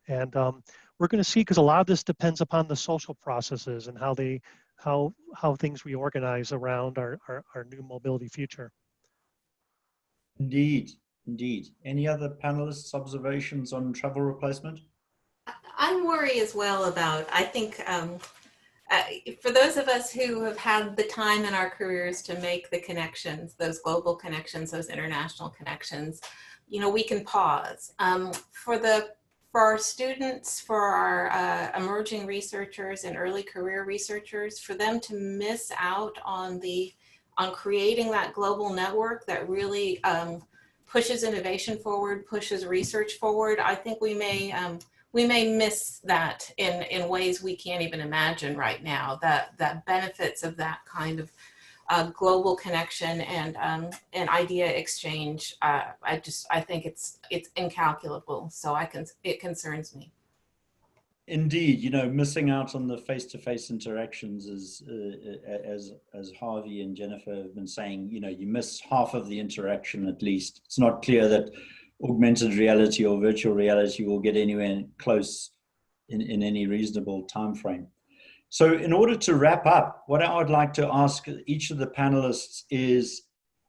And we're going to see, because a lot of this depends upon the social processes and how things reorganize around our new mobility future. Indeed, indeed. Any other panelists' observations on travel replacement? I'm worried as well about, I think, for those of us who have had the time in our careers to make the connections, those global connections, those international connections, you know, we can pause. For our students, for our emerging researchers and early career researchers, for them to miss out on creating that global network that really pushes innovation forward, pushes research forward, I think we may miss that in ways we can't even imagine right now, that benefits of that kind of global connection and idea exchange. I think it's incalculable. So it concerns me. Indeed, you know, missing out on the face-to-face interactions is, as Harvey and Jennifer have been saying, you know, you miss half of the interaction at least. It's not clear that augmented reality or virtual reality will get anywhere close in any reasonable time frame. So in order to wrap up, what I would like to ask each of the panelists is,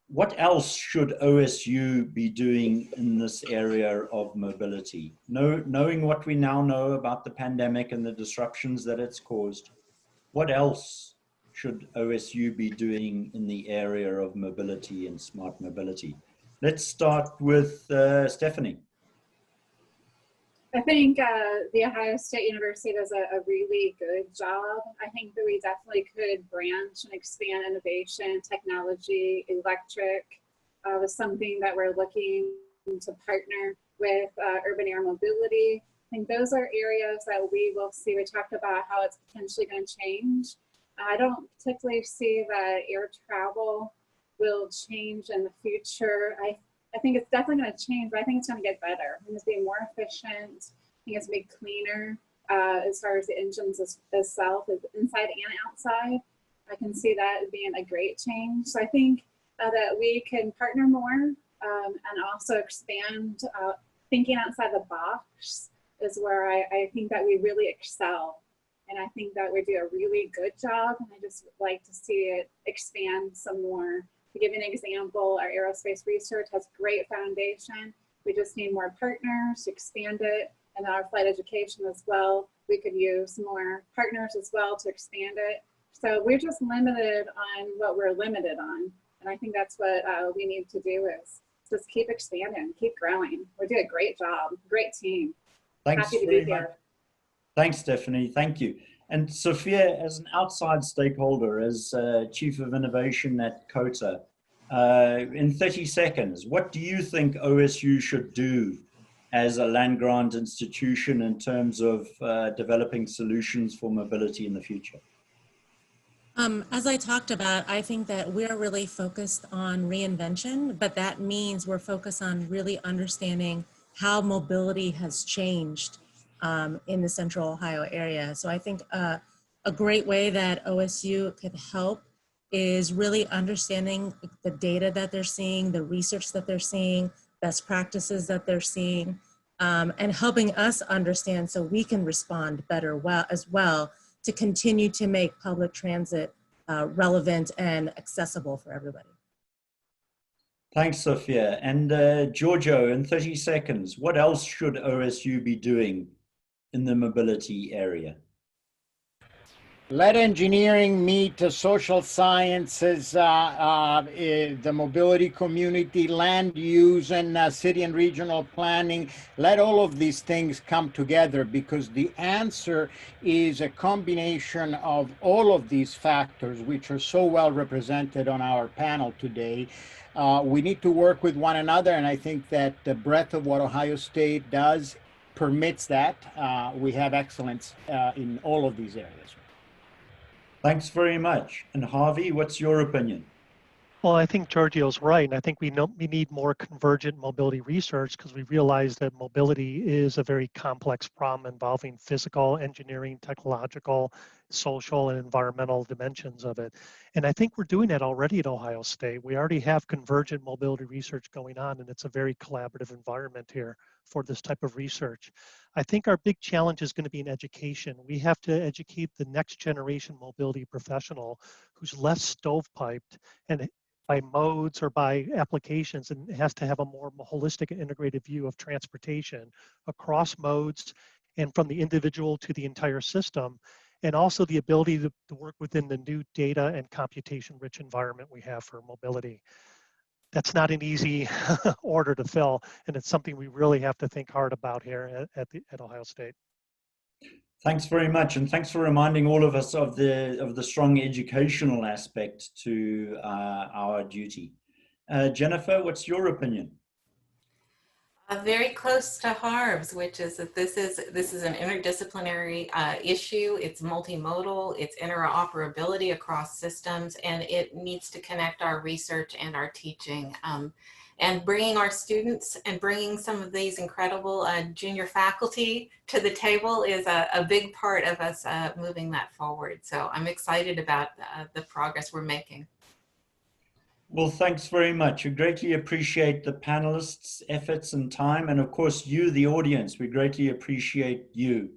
what else should OSU be doing in this area of mobility? Knowing what we now know about the pandemic and the disruptions that it's caused, what else should OSU be doing in the area of mobility and smart mobility? Let's start with Stephanie. I think the Ohio State University does a really good job. I think that we definitely could branch and expand innovation, technology, electric was something that we're looking to partner with urban air mobility. I think those are areas that we will see. We talked about how it's potentially going to change. I don't particularly see that air travel will change in the future. I think it's definitely going to change, but I think it's going to get better. I think it's being more efficient. I think it's made cleaner as far as the engines itself, inside and outside. I can see that being a great change. So I think that we can partner more and also expand. Thinking outside the box is where I think that we really excel. And I think that we do a really good job. And I just like to see it expand some more. To give you an example, our aerospace research has great foundation. We just need more partners to expand it. And our flight education as well. We could use more partners as well to expand it. So we're just limited on what we're limited on. And I think that's what we need to do is just keep expanding, keep growing. We're doing a great job, great team. Thanks Happy to very be here. much. Thanks, Stephanie. Thank you. And Sophia, as an outside stakeholder, as Chief of Innovation at Kota, in 30 seconds, what do you think OSU should do as a land-grant institution in terms of developing solutions for mobility in the future? As I talked about, I think that we're really focused on reinvention, but that means we're focused on really understanding how mobility has changed in the Central Ohio area. So I think a great way that OSU could help is really understanding the data that they're seeing, the research that they're seeing, best practices that they're seeing, and helping us understand so we can respond better as well to continue to make public transit relevant and accessible for everybody. Thanks, Sophia. And Giorgio, in 30 seconds, what else should OSU be doing in the mobility area? Let engineering meet the social sciences, the mobility community, land use, and city and regional planning. Let all of these things come together, because the answer is a combination of all of these factors, which are so well represented on our panel today. We need to work with one another, and I think that the breadth of what Ohio State does permits that. We have excellence in all of these areas. Thanks very much. And Harvey, what's your opinion? Well, I think Giorgio's right. And I think we need more convergent mobility research, because we realize that mobility is a very complex problem involving physical, engineering, technological, social, and environmental dimensions of it. And I think we're doing that already at Ohio State. We already have convergent mobility research going on, and it's a very collaborative environment here for this type of research. I think our big challenge is going to be in education. We have to educate the next generation mobility professional who's less stovepiped and by modes or by applications, and has to have a more holistic and integrated view of transportation across modes and from the individual to the entire system, and also the ability to work within the new data and computation-rich environment we have for mobility. That's not an easy order to fill, and it's something we really have to think hard about here at Ohio State. Thanks very much, and thanks for reminding all of us of the strong educational aspect to our duty. Jennifer, what's your opinion? Very close to Harv's, which is that this is an interdisciplinary issue. It's multimodal, it's interoperability across systems, and it needs to connect our research and our teaching. And bringing our students and bringing some of these incredible junior faculty to the table is a big part of us moving that forward. So I'm excited about the progress we're making. Well, thanks very much. We greatly appreciate the panelists' efforts and time. And of course, you, the audience, we greatly appreciate you.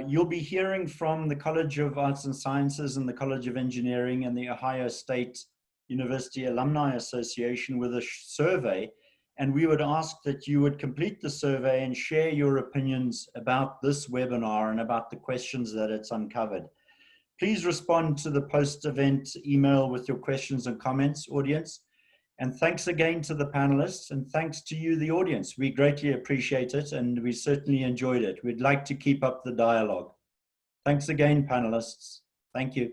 You'll be hearing from the College of Arts and Sciences and the College of Engineering and the Ohio State University Alumni Association with a survey. And we would ask that you would complete the survey and share your opinions about this webinar and about the questions that it's uncovered. Please respond to the post-event email with your questions and comments, audience. And thanks again to the panelists, and thanks to you, the audience. We greatly appreciate it, and we certainly enjoyed it. We'd like to keep up the dialogue. Thanks again, panelists. Thank you.